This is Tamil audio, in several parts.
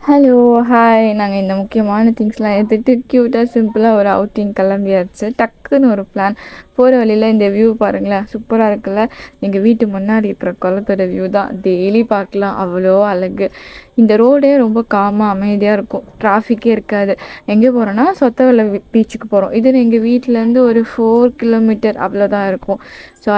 Hello, hi. நாங்க இந்த முக்கியமான திங்ஸ்லாம் எடுத்துட்டு கியூட்டா, சிம்பிளா ஒரு அவுட்டிங் கிளம்பியாச்சு. டக்குன்னு ஒரு பிளான். போற வழியில இந்த வியூ பாருங்களேன், சூப்பரா இருக்குல்ல. எங்க வீட்டு முன்னாடி இருக்கிற குளத்தோட வியூ தான். டெய்லி பார்க்கலாம், அவ்வளோ அழகு. இந்த ரோடே ரொம்ப காமா, அமைதியா இருக்கும். டிராஃபிக்கே இருக்காது. எங்கே போறோம்னா, சொத்தவல்ல பீச்சுக்கு போறோம். இது எங்க வீட்டிலேருந்து ஒரு 4 கிலோமீட்டர் அவ்வளோதான் இருக்கும். ஸோ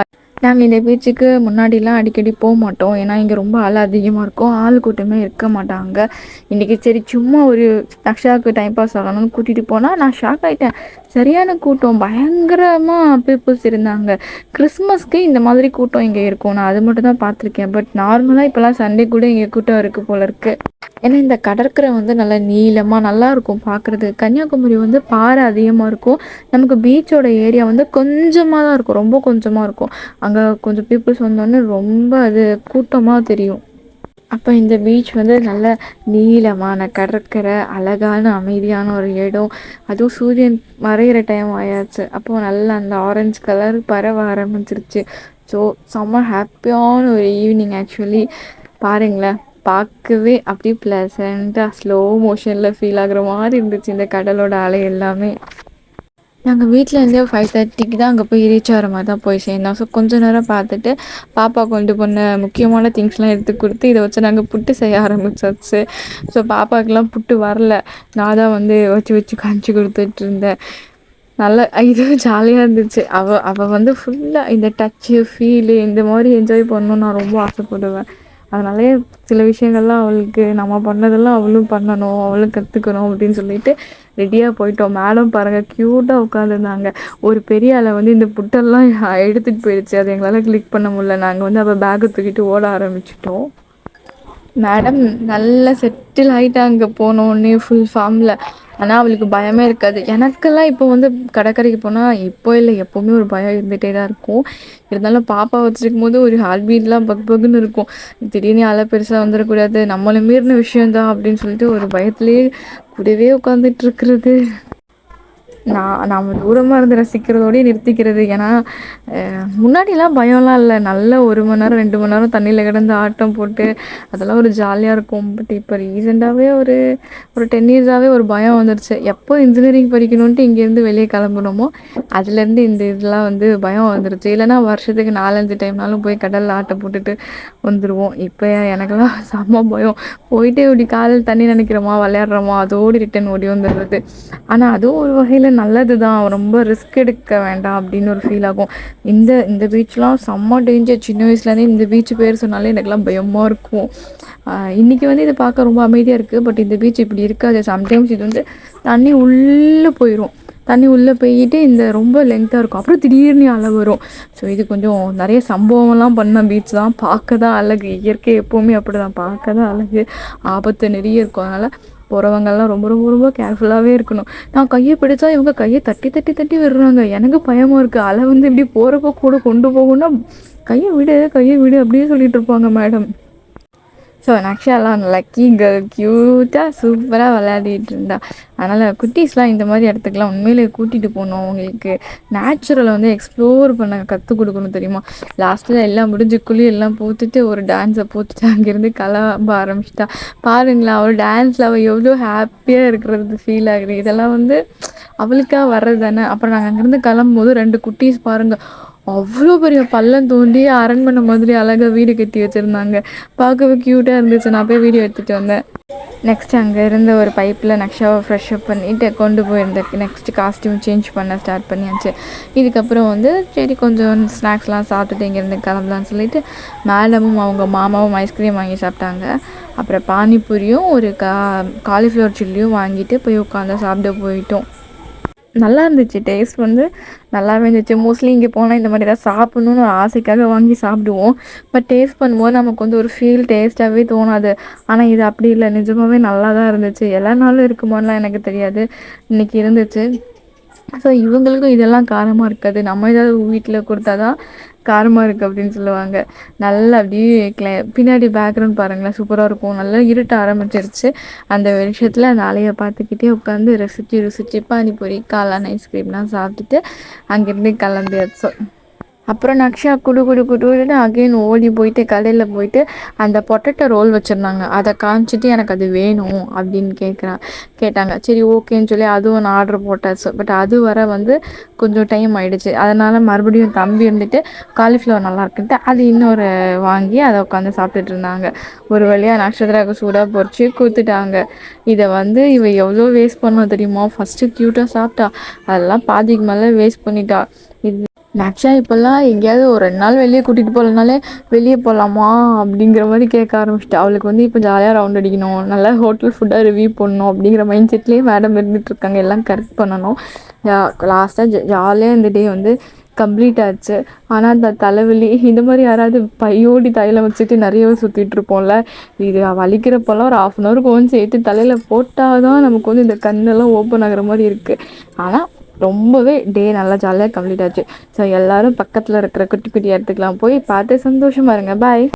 நாங்கள் இந்த பீச்சுக்கு முன்னாடிலாம் அடிக்கடி போக மாட்டோம். ஏன்னா இங்கே ரொம்ப அலை அதிகமாக இருக்கும், ஆள் கூட்டமே இருக்க மாட்டாங்க. இன்றைக்கி சரி சும்மா ஒரு நக்ஷாவுக்கு டைம் பாஸ் ஆகணும்னு கூட்டிகிட்டு போனால் நான் ஷாக் ஆகிட்டேன். சரியான கூட்டம், பயங்கரமாக பீப்புள்ஸ் இருந்தாங்க. கிறிஸ்மஸ்க்கு இந்த மாதிரி கூட்டம் இங்கே இருக்கும், நான் அது மட்டும் தான் பார்த்துருக்கேன். பட் நார்மலாக இப்போலாம் சண்டே கூட இங்கே கூட்டம் இருக்குது போல இருக்குது. ஏன்னா இந்த கடற்கரை வந்து நல்லா நீளமாக நல்லாயிருக்கும் பார்க்குறது. கன்னியாகுமரி வந்து பாறை அதிகமாக இருக்கும். நமக்கு பீச்சோட ஏரியா வந்து கொஞ்சமாக தான் இருக்கும், ரொம்ப கொஞ்சமாக இருக்கும். அங்கே கொஞ்சம் பீப்புள்ஸ் வந்தோடனே ரொம்ப அது கூட்டமாக தெரியும். அப்போ இந்த பீச் வந்து நல்ல நீளமான கடற்கரை, அழகான அமைதியான ஒரு இடம். அதுவும் சூரியன் மறையிற டைம் ஆயாச்சு. அப்போது நல்லா அந்த ஆரஞ்சு கலர் பரவ ஆரம்பிச்சிருச்சு. ஸோ செம்ம ஹாப்பியான ஒரு ஈவினிங் ஆக்சுவலி. பாருங்களேன், பார்க்கவே அப்படியே ப்ளசண்ட்டாக ஸ்லோ மோஷனில் ஃபீல் ஆகுற மாதிரி இருந்துச்சு இந்த கடலோட அலை எல்லாமே. நாங்கள் வீட்டிலேருந்தே 5:30க்கு தான் அங்கே போய் ரீச் ஆகிற மாதிரி தான் போய் சேர்ந்தோம். ஸோ கொஞ்சம் நேரம் பார்த்துட்டு பாப்பா கொண்டு போன முக்கியமான திங்ஸ்லாம் எடுத்து கொடுத்து இதை வச்சு நாங்கள் புட்டு செய்ய ஆரம்பிச்சாச்சு. ஸோ பாப்பாவுக்கெலாம் புட்டு வரல, நான் தான் வந்து வச்சு வச்சு காமிச்சு கொடுத்துட்டு இருந்தேன். நல்லா இதுவும் ஜாலியாக இருந்துச்சு. அவள் வந்து ஃபுல்லாக இந்த டச்சு ஃபீலு இந்த மாதிரி என்ஜாய் பண்ணணும்னு நான் ரொம்ப ஆசைப்படுவேன். அதனாலே சில விஷயங்கள்லாம் அவளுக்கு நம்ம பண்ணதெல்லாம் அவளும் பண்ணணும், அவளும் கற்றுக்கணும் அப்படின்னு சொல்லிட்டு ரெடியாக போயிட்டோம். மேடம் பாருங்கள், க்யூட்டாக உட்காந்துருந்தாங்க. ஒரு பெரிய அலை வந்து இந்த புட்டெல்லாம் எடுத்துகிட்டு போயிடுச்சு. அது எங்களால் கிளிக் பண்ண முடியல. நாங்கள் வந்து அவள் பேக்கை தூக்கிட்டு ஓட ஆரம்பிச்சிட்டோம். மேடம் நல்லா செட்டில் ஆகிட்டாங்க போனோடனே ஃபுல் ஃபார்மில். ஆனால் அவளுக்கு பயமே இருக்காது. எனக்கெல்லாம் இப்போ வந்து கடற்கரைக்கு போனால் இப்போ இல்லை, எப்போவுமே ஒரு பயம் இருந்துகிட்டே தான் இருக்கும். இருந்தாலும் பாப்பா வச்சுருக்கும் போது ஒரு ஹார்ட் பீட்லாம் பக்குன்னு இருக்கும். திடீர்னு அலை பெருசாக வந்துடக்கூடாது, நம்மளை மீறின விஷயந்தான் அப்படின்னு சொல்லிட்டு ஒரு பயத்துலேயே கூடவே உட்காந்துட்டு இருக்கிறது. நாம் தூரமாக இருந்து ரசிக்கிறதோடய நிறுத்திக்கிறது. ஏன்னா முன்னாடிலாம் பயம்லாம் இல்லை, நல்ல 1 மணி நேரம் 2 மணி நேரம் தண்ணியில் கிடந்து ஆட்டம் போட்டு அதெல்லாம் ஒரு ஜாலியாக இருக்கும். பட் இப்போ ரீசெண்டாகவே ஒரு 10 இயர்ஸாகவே ஒரு பயம் வந்துடுச்சு. எப்போ இன்ஜினியரிங் படிக்கணுன்ட்டு இங்கேருந்து வெளியே கிளம்புனோமோ அதுலேருந்து இந்த இதெல்லாம் வந்து பயம் வந்துடுச்சு. இல்லைனா வருஷத்துக்கு 4-5 டைம்னாலும் போய் கடலில் ஆட்டம் போட்டுட்டு வந்துடுவோம். இப்போ எனக்கெல்லாம் செம்ம பயம். போயிட்டு இப்படி காலில் தண்ணி நினைக்கிறோமா, விளையாடுறோமா, அதோடு ரிட்டன் ஓடி வந்துடுறது. ஆனால் அதுவும் ஒரு வகையில் நல்லது தான், ரொம்ப ரிஸ்க் எடுக்க வேண்டாம் அப்படின்னு ஒரு ஃபீல் ஆகும். இந்த பீச்லாம் செம்ம டேஞ்சர். சின்ன வயசுலேருந்தே இந்த பீச் பேர் சொன்னாலே எனக்குலாம் பயமாக இருக்கும். இன்றைக்கி வந்து இதை பார்க்க ரொம்ப அமைதியாக இருக்குது. பட் இந்த பீச் இப்படி இருக்காது. சம்டைம்ஸ் இது வந்து தண்ணி உள்ளே போயிடும். தண்ணி உள்ளே போயிட்டு இந்த ரொம்ப லென்த்தாக இருக்கும், அப்புறம் திடீர்னு அலை வரும். ஸோ இது கொஞ்சம் நிறைய சம்பவம்லாம் பண்ண பீச் தான். பார்க்க தான் அழகு, இயற்கை எப்போவுமே அப்படி தான், பார்க்க தான் அழகு. ஆபத்து நிறைய இருக்கும். அதனால் போகிறவங்கெல்லாம் ரொம்ப ரொம்ப ரொம்ப கேர்ஃபுல்லாகவே இருக்கணும். நான் கையை பிடிச்சா இவங்க கையை தட்டி தட்டி தட்டி விடுறாங்க. எனக்கு பயமாக இருக்குது. அலை வந்து இப்படி போகிறப்ப கூட கொண்டு போகணும்னா கையை விடு கையை விடு அப்படியே சொல்லிட்டு இருப்பாங்க மேடம். ஸோ நக்ஷாலாம் லக்கி கேர்ள், க்யூட்டாக சூப்பராக விளையாடிட்டு இருந்தா. அதனால் குட்டீஸ்லாம் இந்த மாதிரி இடத்துக்குலாம் உண்மையிலே கூட்டிகிட்டு போகணும். அவங்களுக்கு நேச்சுரலை வந்து எக்ஸ்ப்ளோர் பண்ண கற்றுக் கொடுக்கணும், தெரியுமா. லாஸ்ட்டில் எல்லாம் முடிஞ்சு குழி எல்லாம் போட்டுட்டு ஒரு டான்ஸை போட்டுட்டு அங்கேருந்து கிளம்ப ஆரம்பிச்சிட்டா. பாருங்களேன், அவள் டான்ஸில் அவள் எவ்வளோ ஹாப்பியாக இருக்கிறது ஃபீல் ஆகுது. இதெல்லாம் வந்து அவளுக்காக வர்றது தானே. அப்புறம் நாங்கள் அங்கேருந்து கிளம்பும்போது 2 குட்டீஸ் பாருங்கள், அவ்வளோ பெரிய பள்ளம் தோண்டி அரண்மனை மாதிரி அழகாக வீடு கட்டி வச்சுருந்தாங்க. பார்க்கவே க்யூட்டாக இருந்துச்சு. நான் போய் வீடியோ எடுத்துகிட்டு வந்தேன். நெக்ஸ்ட் அங்கே இருந்த ஒரு பைப்பில் நக்ஷாவை ஃப்ரெஷ்அப் பண்ணிவிட்டு கொண்டு போயிருந்த நெக்ஸ்ட்டு காஸ்ட்யூம் சேஞ்ச் பண்ண ஸ்டார்ட் பண்ணியாச்சு. இதுக்கப்புறம் வந்து சரி கொஞ்சம் ஸ்நாக்ஸ்லாம் சாப்பிட்டுட்டு இங்கேருந்து கிளம்பலான்னு சொல்லிட்டு மேடமும் அவங்க மாமாவும் ஐஸ்கிரீம் வாங்கி சாப்பிட்டாங்க. அப்புறம் பானிபூரியும் ஒரு காலிஃப்ளவர் சில்லியும் வாங்கிட்டு போய் உட்காந்து சாப்பிட போயிட்டோம். நல்லா இருந்துச்சு. டேஸ்ட் வந்து நல்லாவே இருந்துச்சு. மோஸ்ட்லி இங்கே போனால் இந்த மாதிரி தான் சாப்பிட்ணுன்னு ஒரு ஆசைக்காக வாங்கி சாப்பிடுவோம். பட் டேஸ்ட் பண்ணும்போது நமக்கு வந்து ஒரு ஃபீல் டேஸ்ட்டாகவே தோணாது. ஆனால் இது அப்படி இல்லை, நிஜமாகவே நல்லா தான் இருந்துச்சு. எல்லா நாளும் இருக்குமான்லாம் எனக்கு தெரியாது, இன்றைக்கி இருந்துச்சு. ஸோ இவங்களுக்கும் இதெல்லாம் காரமாக இருக்காது. நம்ம ஏதாவது வீட்டில் கொடுத்தா தான் காரமாக இருக்குது அப்படின்னு சொல்லுவாங்க. நல்லா அப்படியே பின்னாடி பேக்ரவுண்ட் பாருங்களேன், சூப்பராக இருக்கும். நல்லா இருட்ட ஆரம்பிச்சிருச்சு. அந்த விஷயத்தில் அந்த அலையை பார்த்துக்கிட்டே உட்காந்து ரசித்து பானிபூரி காளான் ஐஸ்கிரீம்லாம் சாப்பிட்டுட்டு அங்கேருந்து கிளம்பியாச்சு. அப்புறம் நக்ஷா குடு குடு குடுன்னு அகைன் ஓடி போயிட்டு கடையில் போயிட்டு அந்த பொட்டேட்டோ ரோல் வச்சுருந்தாங்க, அதை காமிச்சிட்டு எனக்கு அது வேணும் அப்படின்னு கேட்டாங்க. சரி ஓகேன்னு சொல்லி அதுவும் நான் ஆர்டர் போட்டாச்சு. பட் அது வர வந்து கொஞ்சம் டைம் ஆகிடுச்சு. அதனால் மறுபடியும் தம்பி இருந்துட்டு காலிஃப்ளவர் நல்லா இருக்குன்ட்டு அது இன்னொரு வாங்கி அதை உட்காந்து சாப்பிட்டுட்டு இருந்தாங்க. ஒரு வழியாக நட்சத்திராவுக்கு சூடாக பொறிச்சு கொடுத்துட்டாங்க. இதை வந்து இவ எவ்வளோ வேஸ்ட் பண்ணோம் தெரியுமா? ஃபஸ்ட்டு க்யூட்டாக சாப்பிட்டா, அதெல்லாம் பாதிக்கு மேலே வேஸ்ட் பண்ணிட்டா. இது நக்ஷா இப்போல்லாம் எங்கேயாவது ஒரு 2 நாள் வெளியே கூட்டிகிட்டு போகலனாலே வெளியே போகலாமா அப்படிங்கிற மாதிரி கேட்க ஆரம்பிச்சிட்டா. அவளுக்கு வந்து இப்போ ஜாலியாக ரவுண்ட் அடிக்கணும், நல்லா ஹோட்டல் ஃபுட்டாக ரிவ்யூ பண்ணணும் அப்படிங்கிற மைண்ட் செட்லேயே மேடம் இருந்துகிட்ருக்காங்க. எல்லாம் கரெக்ட் பண்ணணும். லாஸ்ட்டாக ஜாலியாக இந்த டே வந்து கம்ப்ளீட் ஆச்சு. ஆனால் அந்த தலைவலி இந்த மாதிரி யாராவது பையோடி தைலம் வச்சுட்டு நிறைய சுற்றிட்டு இருப்போம்ல, இது வலிக்கிறப்பெல்லாம் ஒரு 1/2 hour சேர்த்து தலையில் போட்டால் தான் நமக்கு வந்து இந்த கண்ணெல்லாம் ஓப்பன் ஆகுற மாதிரி இருக்குது. ஆனால் ரொம்பவே டே நல்லா ஜாலியாக கம்ப்ளீட் ஆச்சு. ஸோ எல்லோரும் பக்கத்தில் இருக்கிற குட்டி குட்டி இடத்துக்குலாம் போய் பார்த்து சந்தோஷமாக இருங்க. பாய்.